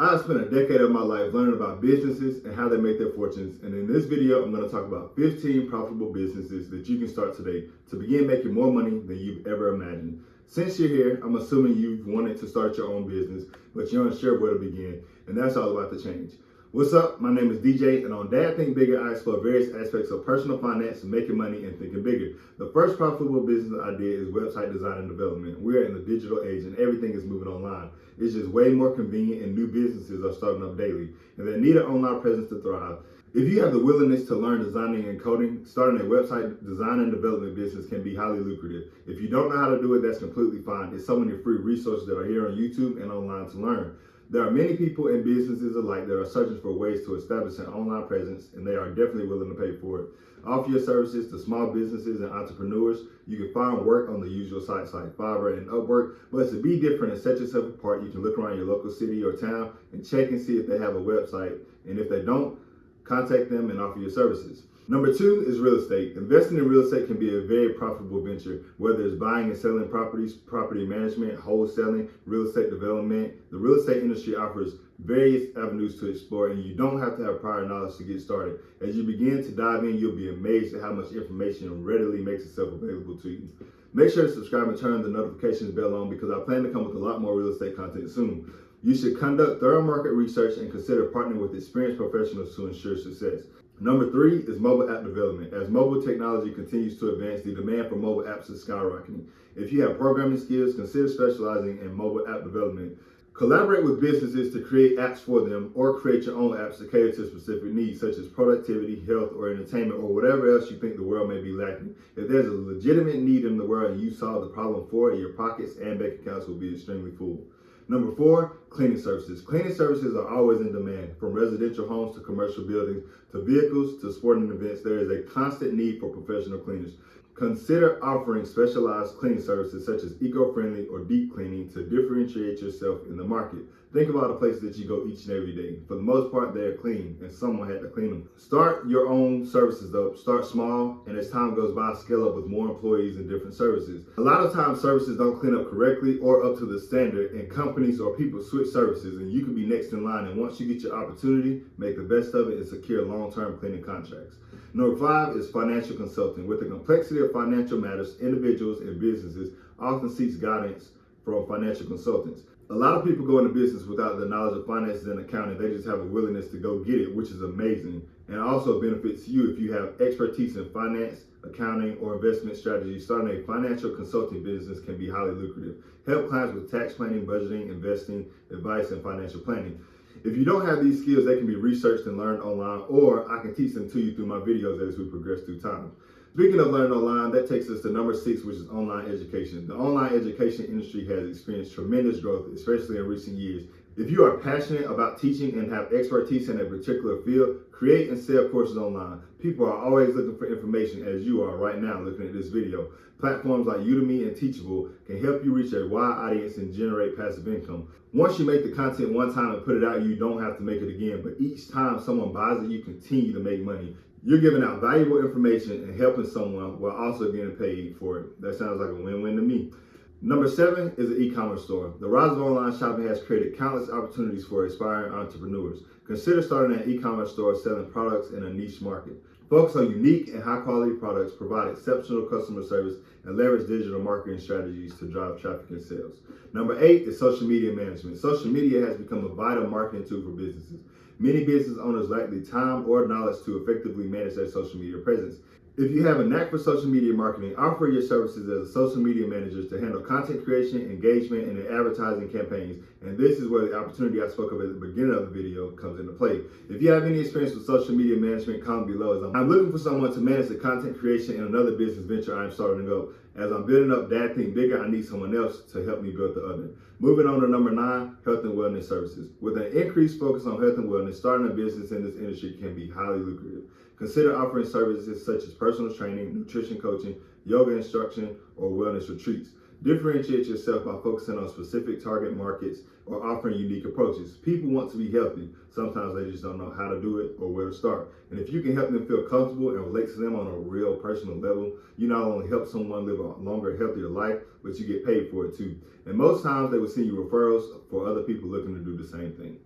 I've spent a decade of my life learning about businesses and how they make their fortunes, and in this video, I'm going to talk about 15 profitable businesses that you can start today to begin making more money than you've ever imagined. Since you're here, I'm assuming you've wanted to start your own business, but you're unsure where to begin, and that's all about the change. What's up? My name is DJ, and on Dad Think Bigger, I explore various aspects of personal finance, making money, and thinking bigger. The first profitable business idea is website design and development. We are in the digital age, and everything is moving online. It's just way more convenient, and new businesses are starting up daily, and they need an online presence to thrive. If you have the willingness to learn designing and coding, starting a website design and development business can be highly lucrative. If you don't know how to do it, that's completely fine. There's so many free resources that are here on YouTube and online to learn. There are many people and businesses alike that are searching for ways to establish an online presence, and they are definitely willing to pay for it. Offer your services to small businesses and entrepreneurs. You can find work on the usual sites like Fiverr and Upwork, but to be different and set yourself apart, you can look around your local city or town and check and see if they have a website, and if they don't, contact them and offer your services. Number 2 is real estate. Investing in real estate can be a very profitable venture, whether it's buying and selling properties, property management, wholesaling, real estate development. The real estate industry offers various avenues to explore, and you don't have to have prior knowledge to get started. As you begin to dive in, you'll be amazed at how much information readily makes itself available to you. Make sure to subscribe and turn the notifications bell on, because I plan to come with a lot more real estate content soon. You should conduct thorough market research and consider partnering with experienced professionals to ensure success. Number 3 is mobile app development. As mobile technology continues to advance, the demand for mobile apps is skyrocketing. If you have programming skills, consider specializing in mobile app development. Collaborate with businesses to create apps for them, or create your own apps to cater to specific needs such as productivity, health, or entertainment, or whatever else you think the world may be lacking. If there's a legitimate need in the world and you solve the problem for it, your pockets and bank accounts will be extremely full. Number 4, cleaning services. Cleaning services are always in demand. From residential homes to commercial buildings to vehicles to sporting events, there is a constant need for professional cleaners. Consider offering specialized cleaning services such as eco-friendly or deep cleaning to differentiate yourself in the market. Think about the places that you go each and every day. For the most part, they are clean, and someone had to clean them. Start your own services up. Start small, and as time goes by, scale up with more employees and different services. A lot of times, services don't clean up correctly or up to the standard, and companies or people switch services, and you can be next in line. And once you get your opportunity, make the best of it and secure long-term cleaning contracts. Number 5 is financial consulting. With the complexity of financial matters, individuals and businesses often seek guidance from financial consultants. A lot of people go into business without the knowledge of finances and accounting. They just have a willingness to go get it, which is amazing, and also benefits you if you have expertise in finance, accounting, or investment strategies. Starting a financial consulting business can be highly lucrative. Help clients with tax planning, budgeting, investing, advice, and financial planning. If you don't have these skills, they can be researched and learned online, or I can teach them to you through my videos as we progress through time. Speaking of learning online, that takes us to number 6, which is online education. The online education industry has experienced tremendous growth, especially in recent years. If you are passionate about teaching and have expertise in a particular field, create and sell courses online. People are always looking for information, as you are right now looking at this video. Platforms like Udemy and Teachable can help you reach a wide audience and generate passive income. Once you make the content one time and put it out, you don't have to make it again. But each time someone buys it, you continue to make money. You're giving out valuable information and helping someone while also getting paid for it. That sounds like a win-win to me. Number 7 is an e-commerce store. The rise of online shopping has created countless opportunities for aspiring entrepreneurs. Consider starting an e-commerce store selling products in a niche market. Focus on unique and high-quality products, provide exceptional customer service, and leverage digital marketing strategies to drive traffic and sales. Number 8 is social media management. Social media has become a vital marketing tool for businesses. Many business owners lack the time or knowledge to effectively manage their social media presence. If you have a knack for social media marketing, offer your services as a social media manager to handle content creation, engagement, and advertising campaigns. And this is where the opportunity I spoke of at the beginning of the video comes into play. If you have any experience with social media management, comment below. As I'm looking for someone to manage the content creation in another business venture I'm starting to go. As I'm building up Dad Think Bigger, I need someone else to help me build the other. Moving on to number 9, health and wellness services. With an increased focus on health and wellness, starting a business in this industry can be highly lucrative. Consider offering services such as personal training, nutrition coaching, yoga instruction, or wellness retreats. Differentiate yourself by focusing on specific target markets or offering unique approaches. People want to be healthy. Sometimes they just don't know how to do it or where to start. And if you can help them feel comfortable and relate to them on a real personal level, you not only help someone live a longer, healthier life, but you get paid for it too. And most times they will send you referrals for other people looking to do the same thing.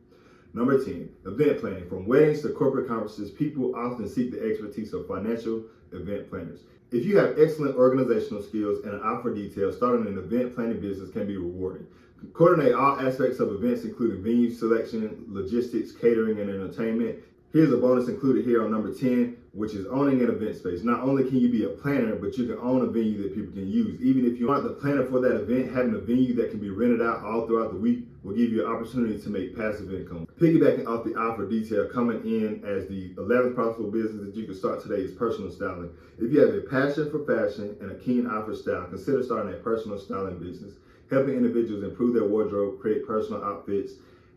Number 10, event planning. From weddings to corporate conferences, people often seek the expertise of financial event planners. If you have excellent organizational skills and an eye for detail, starting an event planning business can be rewarding. Coordinate all aspects of events, including venue selection, logistics, catering, and entertainment. Here's a bonus included here on number 10, which is owning an event space. Not only can you be a planner, but you can own a venue that people can use. Even if you aren't the planner for that event, having a venue that can be rented out all throughout the week will give you an opportunity to make passive income. Piggybacking off the eye for detail, coming in as the 11th profitable business that you can start today is personal styling. If you have a passion for fashion and a keen eye for style, consider starting a personal styling business, helping individuals improve their wardrobe, create personal outfits,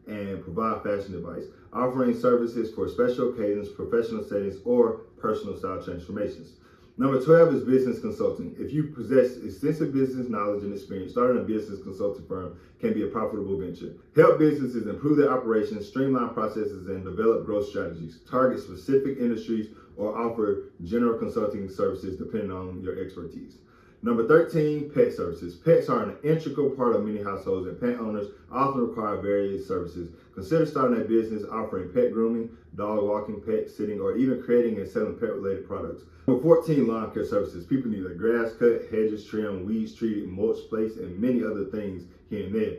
and provide fashion advice, offering services for special occasions, professional settings, or personal style transformations. Number 12 is business consulting. If you possess extensive business knowledge and experience, starting a business consulting firm can be a profitable venture. Help businesses improve their operations, streamline processes, and develop growth strategies. Target specific industries or offer general consulting services depending on your expertise. Number 13, pet services. Pets are an integral part of many households, and pet owners often require various services. Consider starting a business offering pet grooming, dog walking, pet sitting, or even creating and selling pet-related products. Number 14, lawn care services. People need a grass cut, hedges trimmed, weeds treated, mulch placed, and many other things here and there.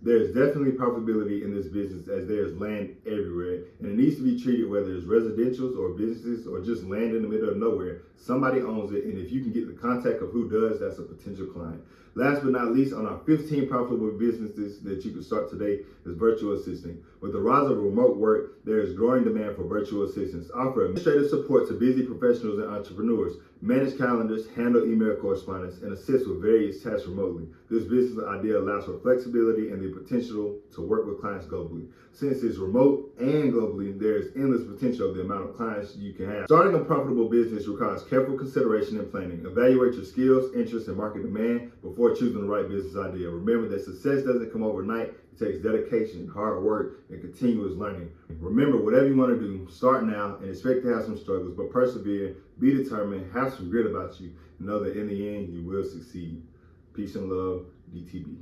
There's definitely profitability in this business as there's land everywhere, and it needs to be treated whether it's residentials or businesses or just land in the middle of nowhere. Somebody owns it, and if you can get the contact of who does, that's a potential client. Last but not least, on our 15 profitable businesses that you can start today is virtual assisting. With the rise of remote work, there is growing demand for virtual assistants. Offer administrative support to busy professionals and entrepreneurs, manage calendars, handle email correspondence, and assist with various tasks remotely. This business idea allows for flexibility and the potential to work with clients globally. Since it's remote and globally, there is endless potential of the amount of clients you can have. Starting a profitable business requires careful consideration and planning. Evaluate your skills, interests, and market demand before choosing the right business idea. Remember that success doesn't come overnight. It takes dedication, hard work, and continuous learning. Remember, whatever you want to do, start now and expect to have some struggles, but persevere, be determined, have some grit about you, and know that in the end, you will succeed. Peace and love, DTB.